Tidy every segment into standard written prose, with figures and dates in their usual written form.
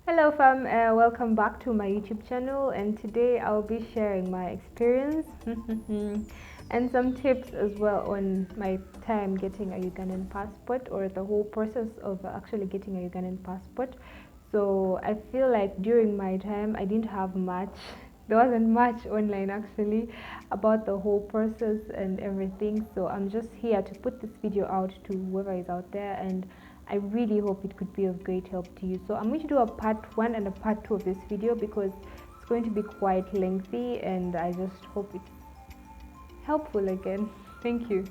Hello fam, welcome back to my YouTube channel, and today I'll be sharing my experience and some tips as well on my time getting a Ugandan passport, or the whole process of actually getting a Ugandan passport. So I feel like during my time I didn't have much, there wasn't much online actually about the whole process and everything. So I'm just here to put this video out to whoever is out there, and I really hope it could be of great help to you. So I'm going to do a part 1 and a part 2 of this video because it's going to be quite lengthy, and I just hope it's helpful again. Thank you.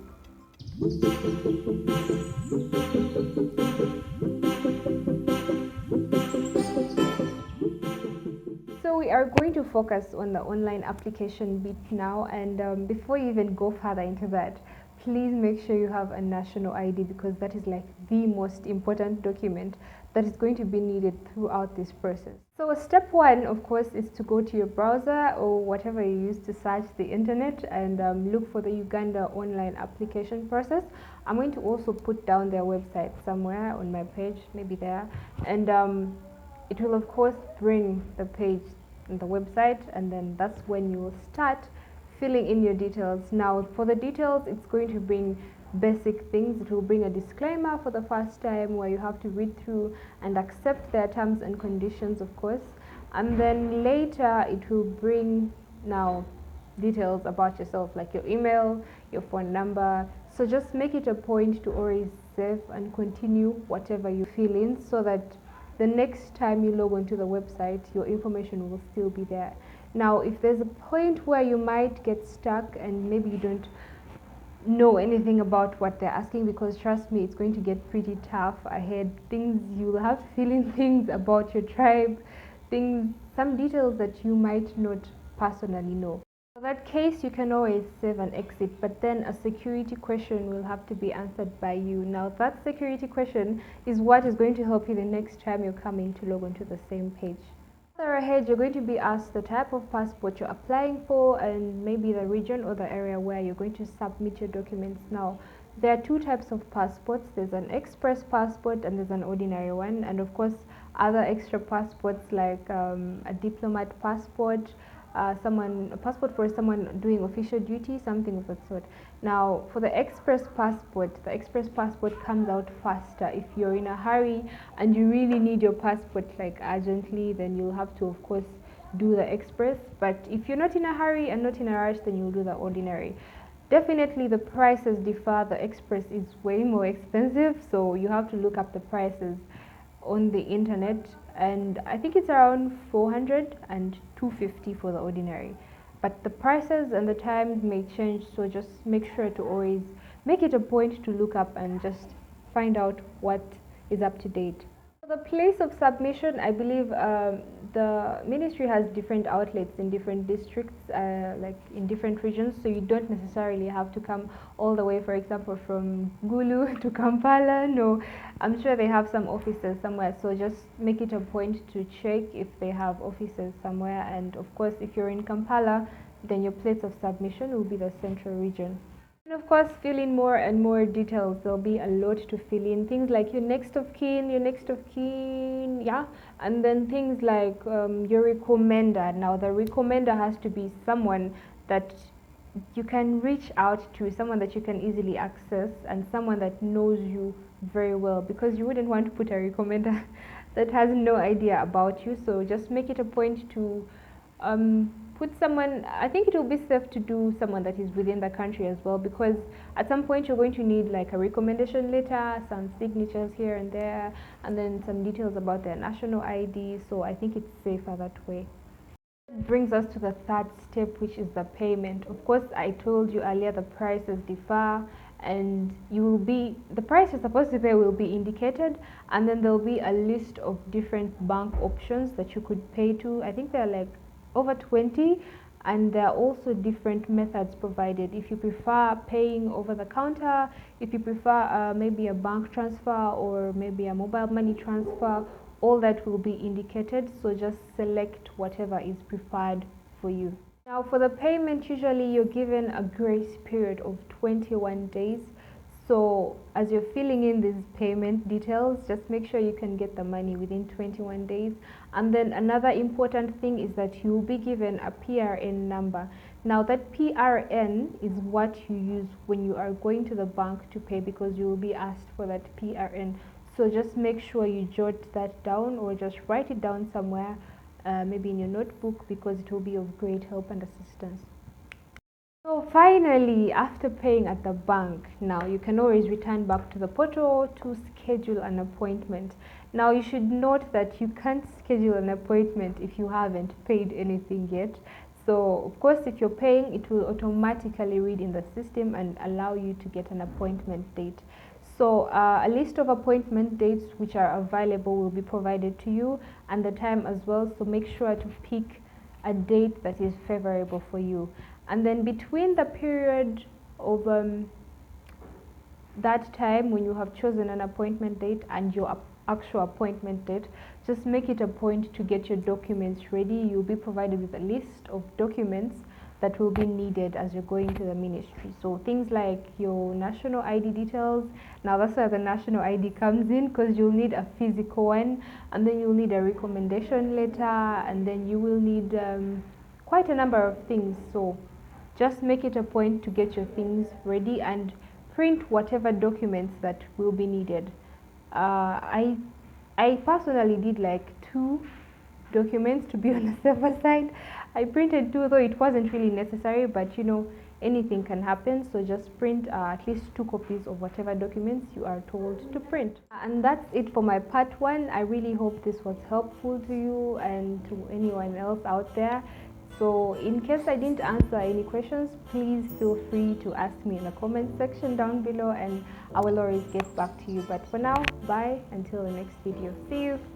So we are going to focus on the online application bit now, and before you even go further into that, please make sure you have a national ID, because that is like the most important document that is going to be needed throughout this process. So step 1, of course, is to go to your browser or whatever you use to search the internet and look for the Uganda online application process. I'm going to also put down their website somewhere on my page, maybe there, and it will of course bring the page on the website, and then that's when you will start filling in your details. Now for the details, it's going to bring basic things. It will bring a disclaimer for the first time where you have to read through and accept their terms and conditions, of course, and then later it will bring now details about yourself, like your email, your phone number. So just make it a point to always save and continue whatever you fill in, so that the next time you log onto the website, your information will still be there. Now, if there's a point where you might get stuck and maybe you don't know anything about what they're asking, because trust me, it's going to get pretty tough ahead. Things you'll have to fill in things about your tribe, things, some details that you might not personally know. For that case, you can always save and exit, but then a security question will have to be answered by you. Now that security question is what is going to help you the next time you're coming to log onto the same page. Further ahead, you're going to be asked the type of passport you're applying for, and maybe the region or the area where you're going to submit your documents. Now, there are two types of passports. There's an express passport and there's an ordinary one, and of course other extra passports like a diplomat passport, a passport for someone doing official duty, something of that sort. Now for the express passport comes out faster. If you're in a hurry and you really need your passport like urgently, then you'll have to of course do the express. But if you're not in a hurry and not in a rush, then you'll do the ordinary. Definitely the prices differ. The express is way more expensive, so you have to look up the prices on the internet, and I think it's around 400 and 250 for the ordinary. But the prices and the times may change, so just make sure to always make it a point to look up and just find out what is up to date. The place of submission, I believe the ministry has different outlets in different districts, like in different regions, so you don't necessarily have to come all the way, for example, from Gulu to Kampala. No, I'm sure they have some offices somewhere, so just make it a point to check if they have offices somewhere. And of course, if you're in Kampala, then your place of submission will be the central region. And of course, fill in more and more details. There'll be a lot to fill in. Things like your next of kin, yeah. And then things like your recommender. Now, the recommender has to be someone that you can reach out to, someone that you can easily access, and someone that knows you very well, because you wouldn't want to put a recommender that has no idea about you. So just make it a point to put someone. I think it will be safe to do someone that is within the country as well, because at some point you're going to need like a recommendation letter, some signatures here and there, and then some details about their national ID. So I think it's safer that way. Brings us to the third step, which is the payment. Of course, I told you earlier the prices differ, and the price you're supposed to pay will be indicated, and then there'll be a list of different bank options that you could pay to. I think there are like over 20, and there are also different methods provided. If you prefer paying over the counter, if you prefer maybe a bank transfer or maybe a mobile money transfer, all that will be indicated, so just select whatever is preferred for you. Now for the payment, usually you're given a grace period of 21 days. So as you're filling in these payment details, just make sure you can get the money within 21 days. And then another important thing is that you'll be given a PRN number. Now that PRN is what you use when you are going to the bank to pay, because you will be asked for that PRN. So just make sure you jot that down or just write it down somewhere, maybe in your notebook, because it will be of great help and assistance. So finally, after paying at the bank, now you can always return back to the portal to schedule an appointment. Now you should note that you can't schedule an appointment if you haven't paid anything yet. So of course, if you're paying, it will automatically read in the system and allow you to get an appointment date. So a list of appointment dates which are available will be provided to you, and the time as well. So make sure to pick a date that is favorable for you. And then between the period of that time when you have chosen an appointment date and your actual appointment date, just make it a point to get your documents ready. You'll be provided with a list of documents that will be needed as you're going to the ministry. So things like your national ID details. Now that's where the national ID comes in, because you'll need a physical one, and then you'll need a recommendation letter, and then you will need quite a number of things. So just make it a point to get your things ready and print whatever documents that will be needed. I personally did like 2 documents to be on the safer side. I printed 2, though it wasn't really necessary, but you know, anything can happen. So just print at least 2 copies of whatever documents you are told to print. And that's it for my part 1. I really hope this was helpful to you and to anyone else out there. So in case I didn't answer any questions, please feel free to ask me in the comment section down below, and I will always get back to you. But for now, bye until the next video. See you.